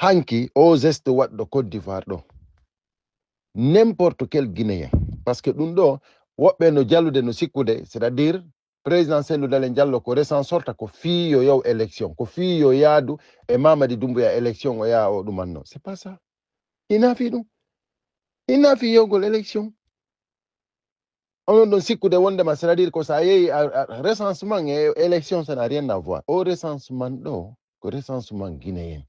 hanki o geste waddo Côte d'Ivoire do n'importe quel Guinéen parce que dum do wobbe no jallude no sikkude c'est-à-dire président Cellou Dalein Diallo ko resan sorta ko fiyo yow élection ko fiyo yaadu e Mamadi Doumbouya élection o ya o dumanno c'est pas ça ina fi yogol élection on don sikkude wondema c'est-à-dire ko sa yeyi recensement et élection ça n'a rien à voir au recensement do ko recensement guinéen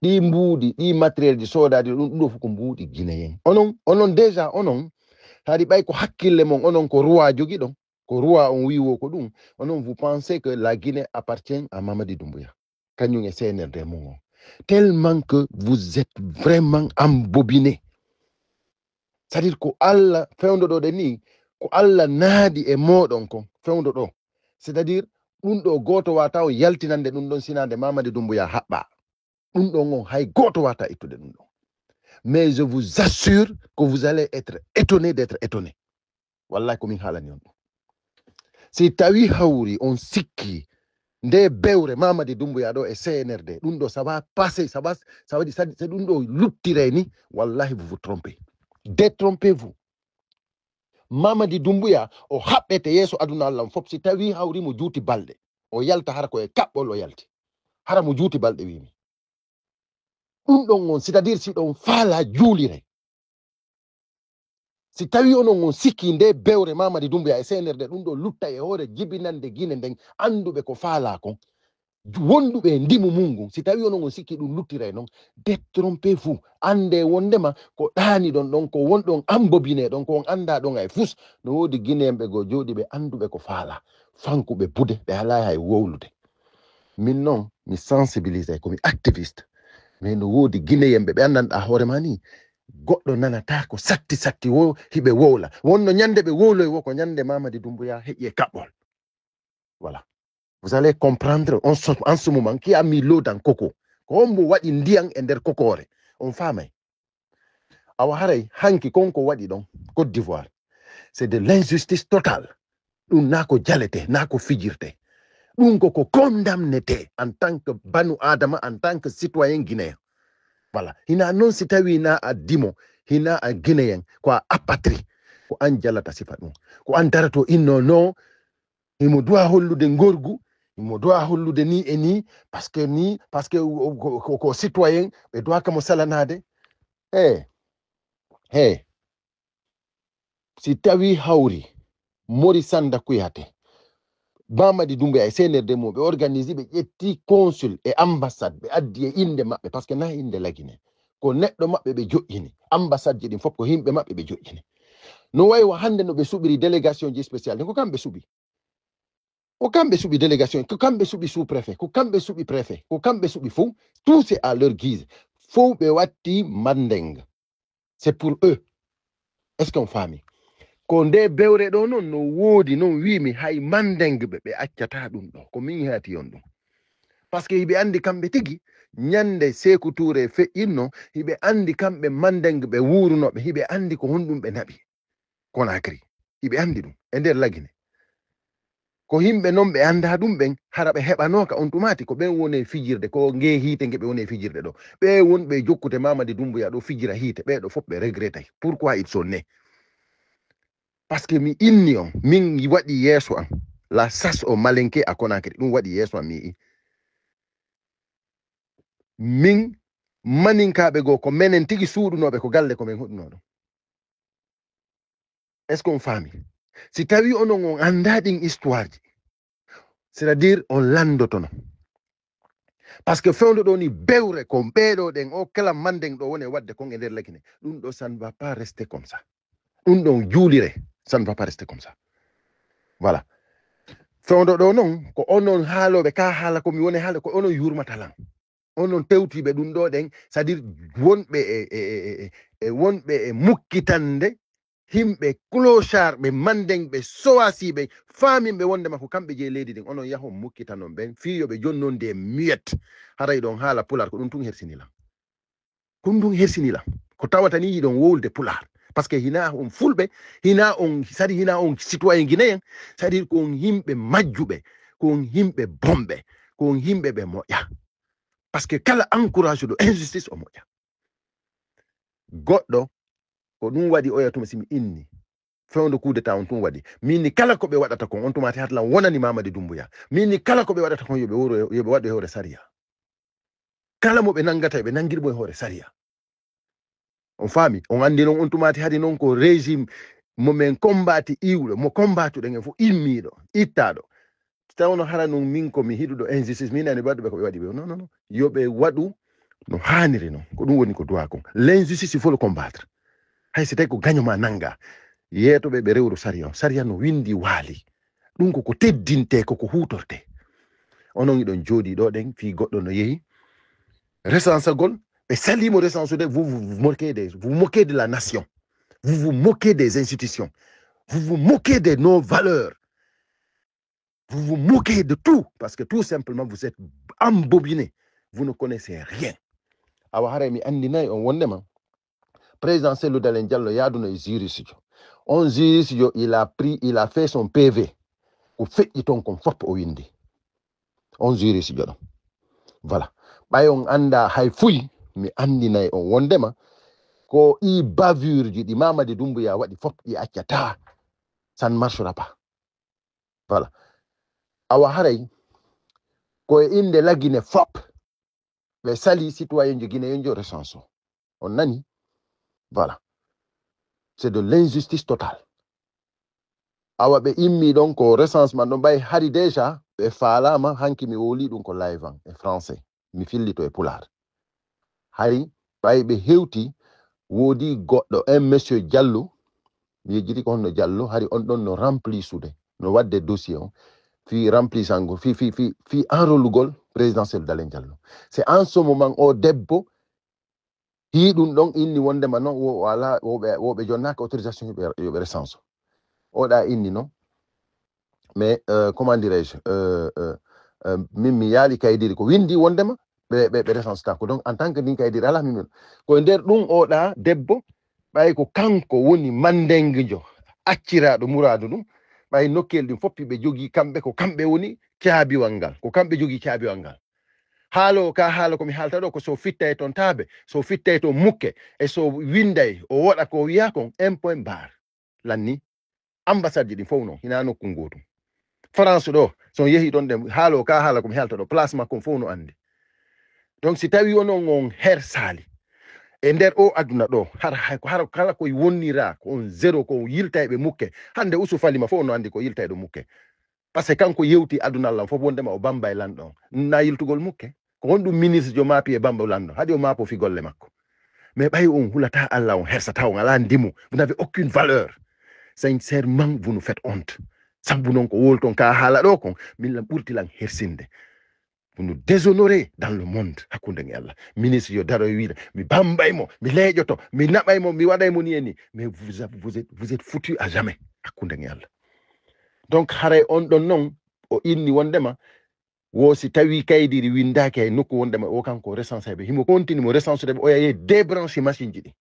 ɗi mbuuɗi ɗi matériel ji sodade ɗum ɗo fu ko mbuuɗi guinéen onon déjà onon haadi ɓay ko hakkille mon onon ko roi jogi ɗon ko roi on wiwo ko ɗum onon vous pensez que la Guinée appartient à Mamadi Doumbouya kañum e CNRD mon on tellement que vous êtes vraiment embobiné c'est-à-dire ko Allah fewndo ɗo de ni ko Allah naadi e moɗon kon fewndo ɗo c'est-à-dire ɗum ɗo goto wata o yaltinande ɗum ɗon sinade Mamadi Doumbouya haɓɓa ɗum ɗon on hay goto wata ittude ɗum ɗon mais je vous assure que vous allez être étonné d'être étonné wallahi komin haalani on ɗum si tawi hawri on sikki nde bewre Mamadi Doumbouya ɗo e CNRD ɗum ɗo ça va passer ça veut dire c'est ɗum ɗo luttire ni wallahi vous vous trompez détrompez-vous Mamadi Doumbouya o haɓɓete yeeso aduna Allah fof si tawi hawri mo juuti balɗe o yalta hara koye kaɓɓol o yalti hara mo juuti balɗe wimi ɗum ɗon on c'est-à-dire si ɗon faala juulire si tawi onon on sikki nde bewre Mamadi Doumbouya e CNRD ɗum ɗo lutta e hoore jibinande Guinée nden anduɓe ko faala kon wonduɓe ndimu mungu si tawi onon on sikki ɗum luttire noon détrompez-vous ande wondema ko ɗaani ɗon ɗon ko wonɗon ambobine ɗon ko on anda ɗon ay fus no woodi Guinéenɓe go jooɗi ɓe anduɓe ko faala fankuɓe bude ɓe ala hay wowlude min noon mi sensibilise komi activiste mais no woodi Guinéenɓe ɓe andanɗa hoorema ni goɗɗo nanata ko satti wo hiɓe wowla wonno ñande ɓe wowloy wo ko ñande Mamadi Doumbouya heƴi e kaɓɓol voilà vous allez comprendre en ce moment qui a mis l'eau dans coco ko hombo waɗi ndiyam e nder kokore on famay awa haray hanki konko waɗi ɗon Côte d'Ivoire c'est de l'injustice totale ɗum na ko jalete na ko fijirte ɗum koko condamnete en tant que banu adama en tant que citoyen guinéen voilà hina noon si tawi na a dimo hina a guinéen ko a apatrie ko an jalata sifa ɗum ko an darato inno non imo doit hollude ngorgu imo doit hollude ni e ni parce que ko citoyen ɓe doit kamo salanade si tawi hawri Mori Sanda Kuyate Mamadi Doumbouya e CNRD mo ɓe organise ɓe ƴetti consul e ambassade ɓe addi e inde maɓɓe par ce que na inde lagine ko neɗɗo maɓɓe ɓe joƴƴini ambassade ji ɗin fof ko himɓe maɓɓe ɓe joƴƴini no waywa hande no ɓe suɓiri délégation ji spécial ni ko kamɓe suɓi délégation ko kamɓe suɓi sous préfet ko kamɓe suɓi préfet ko kamɓe suɓi fof tout c'est à leur guise fof ɓe watti mandeng c'est pour eux est ce qu'on faami ko nde bewre ɗo noon no woodi noon wimi hay mandeng ɓe accata ɗum ɗo ko min haati on ɗum par ce que hiɓe andi kamɓe tigi ñande Sékou Touré feƴƴinno hiɓe andi kamɓe mandeng ɓe wurunoɓe hiɓe andi ko honɗum ɓe naɓi Conakry hiɓe andi ɗum e nder lagine ko himɓe noon ɓe anda ɗum ɓen hara ɓe heɓanoka on tumati ko ɓen woni fijirde ko nge hiite nge ɓe woni fijirde ɗo ɓe wonɓe jokkute Mamadi Doumbouya ɗo fijira hiite ɓeɗo fof ɓe regrettay pourquoi ils sont nés parce que mi inni on min waɗi yeeso am la chasse au malinké à Conakry ɗum waɗi yeeso am mi min maninkaɓe go ko menen tigi suuɗunoɓe ko galle ko men huɗuno ɗum est ce qu'on faami si tawi onon on anda ɗin histoire ji c'est à dire on landotono par ce que fewndo ɗo ni bewre ko ɓeeɗo ɗen o kala mandeng ɗo woni wadde kon e nder lagine ɗum ɗo ça ne va pas rester comme ça ɗum ɗon juulire ça ne va pas rester comme ça voilà fewndo ɗo noon ko onon haaloɓe ka haala komi woni haala ko onon yurmata lan onon tewtiɓe ɗum ɗo ɗen c'est à dire wonɓe e mukkitande himɓe clochard ɓe mandeng ɓe sowasiɓe faminɓe wondema ko kamɓe je leydi ɗin onon yahon mukkitanon ɓen fiyoɓe jonnonde muette haray ɗon haala pular ko ɗum tun hersinilam ko tawata ni yiɗon wowlde pular par ce que hina on fulɓe hina on citoyen guinéen c'est à dire ko on yimɓe majjuɓe ko on yimɓe bomɓe ko on yimɓe ɓe moƴƴa parce que kala encourage do injustice o moƴƴa goɗɗo ko ɗum waɗi oya tuma simi inni fewndo coup d'état on tum waɗi min ni kala ko ɓe waɗata kon on tumati hatlan wonani Mamadi Doumbouya min ni kala ko ɓe waɗata kon yoɓe waɗo e hoore saria kala mo ɓe nangata ɓe nangirmo e hoore saria on faami on andi noon on tumati hadi noon ko régime momin combati iwɗo mo combatuɗen e fof immiɗo ittaɗo tawno hara noon min komi hiɗuɗo injustice min ani waɗuɓe ko ɓe waɗi ɓe non yoɓe waɗu no haniri noon ko ɗum woni ko duwa kon l'injustice il faut le combattre hay so tawi ko gagnoma nanga yeetoɓe ɓe rewru saria no windi waali ɗum koko teddinte koko hutorte onon iɗon jooɗi ɗo ɗen fi goɗɗo no yehi recensagol ɓe salimo recensude vous vous moquez de la nation vous vous moquez des institutions vous vous moquez de nos valeurs vous vous moquez de tout parce que tout simplement vous êtes embobiné vous ne connaissez rien awa hara mi andinayi on wondema président Cellou Dalein Diallo yaaduna e jury studio on jury studio il a fait son PV ko feƴƴi ton kon fop o windi on jury studio ɗo voilà ɓay on anda hay fuy mi andinayi on wondema ko i bavure ji ɗi Mamadi Doumbouya waɗi fop ɗi accata ça ne marchera pas voilà awa haray koye inde laggine fop ɓe sali citoyen jo guinéen jo recense o on nani voilà c'est de l'injustice totale awa ɓe immi ɗon ko recensement ɗon ɓay hari déjà ɓe faalama hanki mi woli ɗum ko live an e français mi fillito e pular hari ɓay ɓe hewti woodi goɗɗo un monsieur Diallo mi yejjiti ko honno Diallo hari on ɗon no remplisude no wadde dossier on fi remplisango fi enrôlugol président Cellou Dalein Diallo c'est en ce moment o debbo hiɗum ɗon inni wondema noon wala woɓe jonnaka autorisation yoɓe recense oɗa inni noon mais comment dirais-je min mi yaali kaydiri ko windi wondema ɓe recense ta ko donc en tant que ndin kaydiri ala min ko nder ɗum oɗa debbo ɓay ko kanko woni mandenguejo acciraɗo muradu ɗum ɓay nokkel ɗin foppi ɓe jogui kamɓe ko kamɓe woni caabiwal ngal ko kamɓe jogui caabiwal ngal haalo ka haala komi haalta ɗo ko so fittay toon taabe so fittay toon mukke e so winday o waɗa ko wiya kon 1 point barre lanni ambassade ji ɗin fof noon hina nokku ngotum France ɗo so yehi ɗon ɗe haalo ka haala komi haalta ɗo place makko fof no andi donc si tawi onon on her sali e nder o aduna ɗo hara kala koye wonnira ko on zéro ko yilta ɓe mukke hande usu falima fof no andi ko yilta ɗo mukke par ce que kanko yewti adunallam fof wondema o bamba e lanɗo on na yiltugol mukke ko honɗum ministre jo maapi e bamba lanɗo haɗi o maapo fi golle makko mais ɓay on hulata Allah on hersata on ala ndimu vous n'avez aucune valeur sincèrement vous nous faites honte sabu noon ko wolton ka haala ɗo kon min lam ɓurtilan hersinde vous nous déshonorez dans le monde hakkunde e Allah ministre yo daro wiide mi bambaymo mi leeƴoto mi naɓaymo mi waɗaymo ni e ni mais vous êtes foutu à jamais hakkunde e Allah donc haray on ɗon noon o inni wondema wo si tawi kaydiri windaki hay nokku wondema o kanko recenseɓe himo continue mo recensude ɓe o yaye débranché machine ji ɗi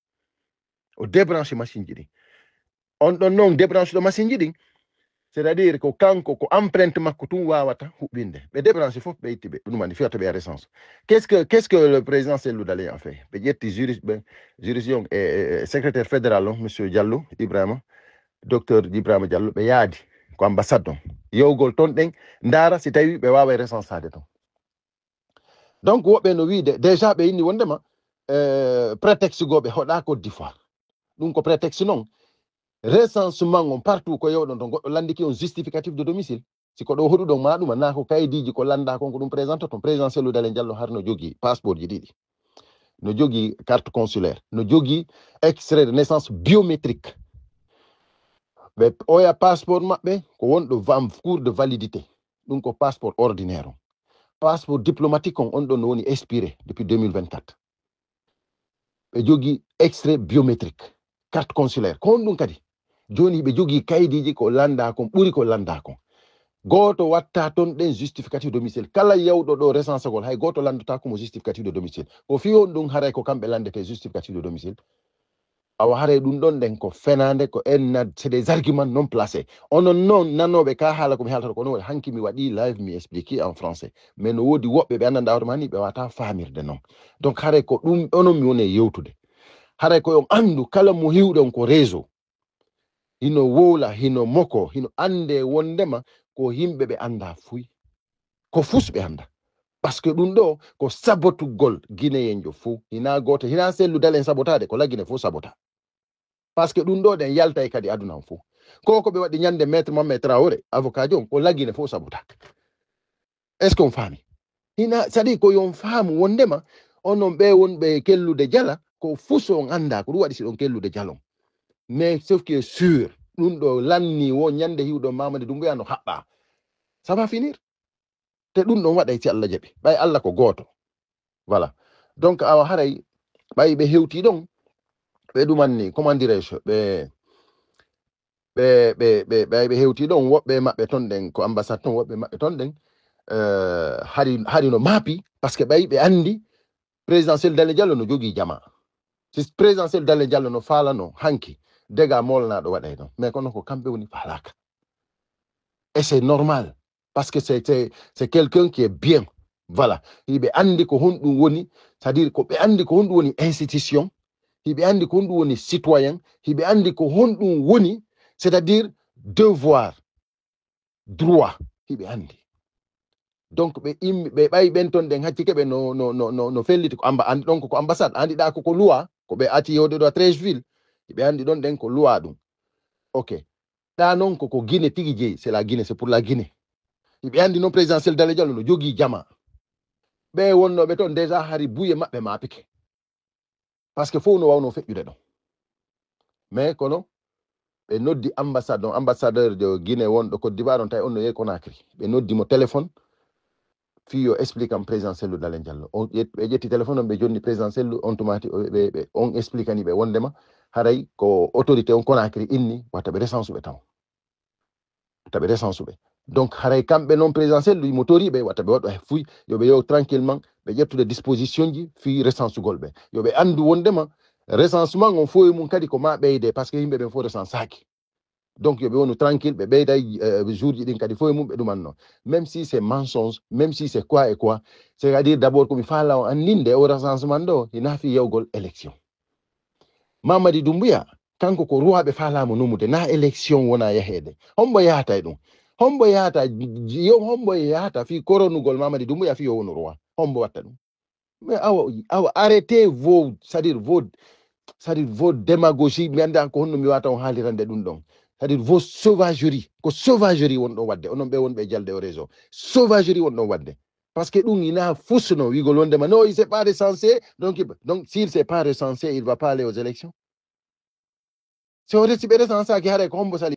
o débranché machine ji ɗi on ɗon noon débranché ɗo machine ji ɗi c'est à dire ko kanko ko empreinte makko tum wawata huɓɓinde ɓe débranché fof ɓe itti ɓe ɗum andi fiyata ɓe a recense qu'est ce que le président Cellou Dalein a fait ɓe ƴetti juridiction e secrétaire fédéral on monsieur Diallo Ibrahima docteur Ibrahima Diallo ɓe yaadi ko ambassade on yewgol ton ɗen ndaara si tawi ɓe wawa recensade ton donc woɓɓe no wiide déjà ɓe inni wondema prétexte goɓe hoɗa Côte d'Ivoire ɗum ko prétexte noon recensement on partout ko yewɗon to goɗɗo landiki on justificatif de domicile siko ɗo hoɗuɗon ma ɗuma na ko kaydiji ko landa kon ko ɗum présente ton président Cellou Dalein Diallo har no jogui passeport ji ɗiɗi no jogui carte consulaire no jogui extrait de naissance biométrique ɓe oya passeport maɓɓe ko wonɗo cours de validité ɗum ko passeport ordinaire on passeport diplomatique on ɗon no woni expiré depuis 2024 ɓe jogui extrait biométrique carte consulaire ko on ɗum kadi joni ɓe jogui kaydiji ko landa kon ɓuuri ko landa kon goto watta ton ɗen justificatif de domicile kala yewɗo ɗo recensegol hay goto landata komo justificatif de domicile ko fi on ɗum haray ko kamɓe landete justificatif de domicile awa hare ɗum ɗon ɗen ko fenande ko en c'est des arguments non placés onon noon nanoɓe ka haala komi haalata ko non hanki mi waɗi live mi expliqué en français mais no woodi woɓɓe ɓe annanda hoto mani ɓe wata famirde noon donc hare ko ɗum onon mi woni e yewtude hare ko on andu kala mo hiwɗon ko réseau hino wowla hino moko hino ande wondema ko yimɓe ɓe anda fuy ko fus ɓe anda par ce que ɗum ɗo ko sabotugol guinéen jo fou hina goto hina selludal en sabotade ko laggine fo sabota par ce que ɗum ɗo ɗen yaltay kadi aduna on fou ko ɓe waɗi ñande maître Mamadou Traoré avocat jom ko laggine fo sabota est ce qu'on faami hina sadi ko yon faamu wondema onon ɓe wonɓe kellude jala ko fus on anda ko ɗum waɗi siɗon kellude jalon mais sauf qui est sûr ɗum ɗo lanni wo ñande hiwɗo Mamadou Doumbouya no haɓɓa ça va finir te ɗum ɗon waɗay si Allah jaɓi ɓay Allah ko gooto voilà donc awa haray ɓay ɓe hewti ɗon ɓe ɗumanni comment dirais-je ɓe hewti ɗon woɓɓe maɓɓe ton ɗen ko ambassade ton woɓɓe maɓɓe ton ɗen hari no maapi par ce que ɓay ɓe andi présidentiel Dale Diallo no jogii jama si présidentiel Dale Diallo no faalano hanki dega molnaɗo waɗay ɗon mais kono ko kamɓe woni faalaka et c'est normal parce que c'est quelqu'un qui est bien voilà hiɓe andi ko honɗum woni c'est à dire ko ɓe andi ko honɗum woni institution hiɓe andi ko honɗum woni citoyen hiɓe andi ko honɗum woni c'est à dire devoir droit hiɓe andi donc ɓe ɓe ɓay ɓen ton ɗen hacci keɓe no felliti ko andi ɗon ko ambassade andi ɗa koko loi ko ɓe ati yewde ɗo a Treichville hiɓe andi ɗon ɗen ko loi ɗum ok ɗa noon koko Guinée tigi jeeyi c'est la Guinée c'est pour la Guinée hiɓe andi noon présidentiel Dale Diallo no jogii jama ɓe wonnoɓe toon déjà hari buye maɓɓe maapike par ce que fof no wawno feƴƴude ɗon mais kono ɓe noddi ambassade on ambassadeur de Guinée wonɗo Côte d'Ivoire on tawi on no yehi Conakry ɓe noddimo téléphone fiyo explique am présidentiel Dale Diallo ɓe ƴetti téléphone on ɓe jonni présidentiel on tumati ɓe on expliquani ɓe wondema haray ko autorité on Conakry inni watta ɓe recensuɓe taw watta ɓe recensuɓe donc haray kamɓe noon présidentiel mo toriɓe watta ɓe waɗo fuy yoɓe yew tranquillement ɓe ƴettude disposition ji fi recensugol ɓe yoɓe andu wondema recensement on fo e mum kadi ko ma ɓeyde par ce que yimɓe ɓen fo recensaki donc yoɓe wonu tranquille ɓe ɓeyday jour ji ɗin kadi fo e mum ɓe ɗumanno même si c'est mensonge même si c'est quoi et quoi c'est à dire d'abord komi faala on andinde o recensement ɗo hina fi yewgol élection Mamadou Doumbouya kanko ko ruwaɓe faalamo nomude na élection wona yahede hombo yahata e ɗum hombo yahata hombo yahata fi koronugol Mamadou Doumbouya fi yo wonu roi hombo watta ɗum mais awa arrêtez vos c'est-à-dire vos démagogie mi anda ko honno mi wata on haalirande ɗum ɗon c'est-à-dire vos sauvagerie ko sauvagerie wonɗon wadde onon ɓe wonɓe jalde o réseau sauvagerie wonɗon wadde par ce que ɗum ina fusno wigol wondema non il s'est pas recensé donc s'il s'est pas recensé il va pas aller aux élections so resi ɓe recensaki haare ko hombo sali